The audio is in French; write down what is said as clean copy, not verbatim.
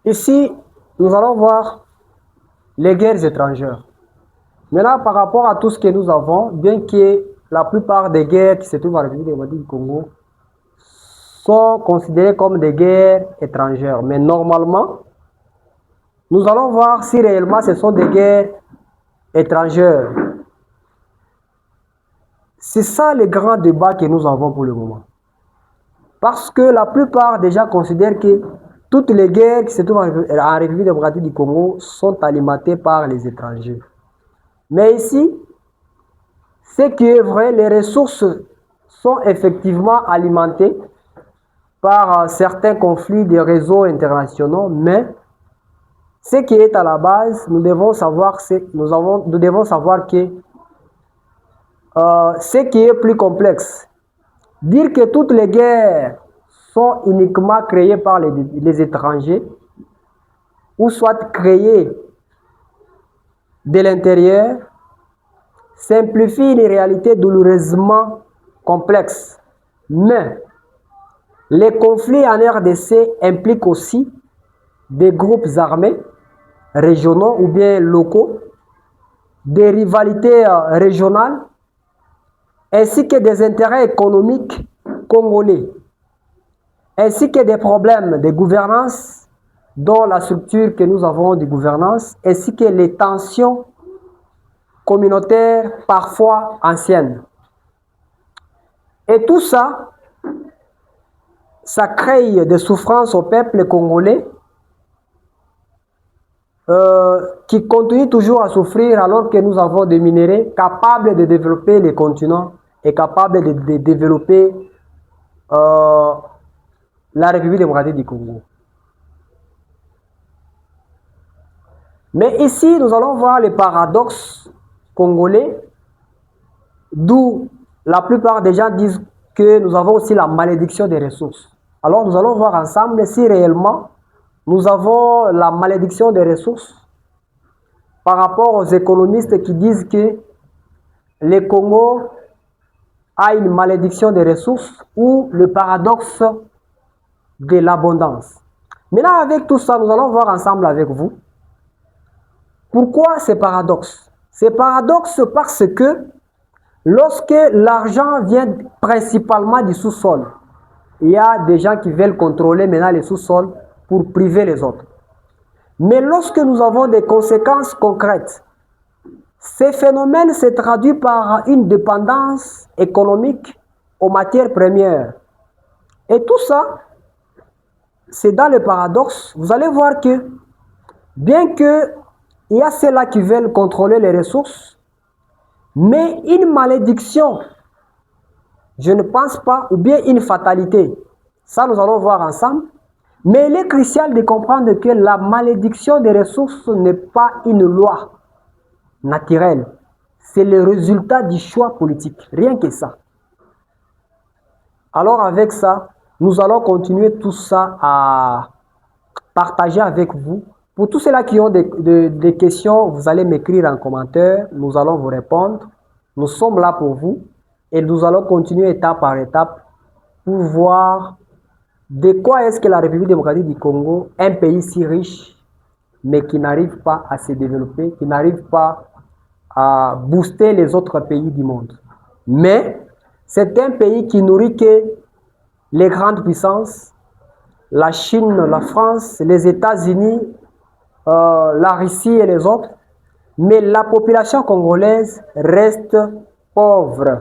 Ici, nous allons voir les guerres étrangères. Maintenant, par rapport à tout ce que nous avons, bien que la plupart des guerres qui se trouvent en République démocratique du Congo sont considérées comme des guerres étrangères. Mais normalement, nous allons voir si réellement ce sont des guerres étrangères. C'est ça le grand débat que nous avons pour le moment. Parce que la plupart déjà considèrent que toutes les guerres qui se trouvent en République démocratique du Congo sont alimentées par les étrangers. Mais ici, ce qui est vrai, les ressources sont effectivement alimentées par certains conflits des réseaux internationaux, mais ce qui est à la base, nous devons savoir que ce qui est plus complexe, dire que toutes les guerres sont uniquement créées par les étrangers, ou soit créées de l'intérieur, simplifie une réalité douloureusement complexe. Mais les conflits en RDC impliquent aussi des groupes armés régionaux ou bien locaux, des rivalités régionales, ainsi que des intérêts économiques congolais, ainsi que des problèmes de gouvernance, dont la structure que nous avons de gouvernance, ainsi que les tensions communautaires parfois anciennes. Et tout ça, ça crée des souffrances au peuple congolais qui continue toujours à souffrir alors que nous avons des minéraux capables de développer les continents et capables de développer la République démocratique du Congo. Mais ici, nous allons voir les paradoxes congolais, d'où la plupart des gens disent que nous avons aussi la malédiction des ressources. Alors nous allons voir ensemble si réellement nous avons la malédiction des ressources par rapport aux économistes qui disent que le Congo a une malédiction des ressources ou le paradoxe de l'abondance. Maintenant, avec tout ça, nous allons voir ensemble avec vous pourquoi c'est paradoxe. C'est paradoxe parce que lorsque l'argent vient principalement du sous-sol, il y a des gens qui veulent contrôler maintenant les sous-sols pour priver les autres. Mais lorsque nous avons des conséquences concrètes, ces phénomènes se traduisent par une dépendance économique aux matières premières. Et tout ça, c'est dans le paradoxe. Vous allez voir que, bien que il y a ceux-là qui veulent contrôler les ressources, mais une malédiction, je ne pense pas, ou bien une fatalité, ça nous allons voir ensemble. Mais il est crucial de comprendre que la malédiction des ressources n'est pas une loi naturelle. C'est le résultat du choix politique. Rien que ça. Alors avec ça, nous allons continuer tout ça à partager avec vous. Pour tous ceux-là qui ont des questions, vous allez m'écrire en commentaire. Nous allons vous répondre. Nous sommes là pour vous. Et nous allons continuer étape par étape pour voir de quoi est-ce que la République démocratique du Congo, un pays si riche, mais qui n'arrive pas à se développer, qui n'arrive pas à booster les autres pays du monde. Mais c'est un pays qui nourrit que les grandes puissances, la Chine, la France, les États-Unis, la Russie et les autres. Mais la population congolaise reste pauvre.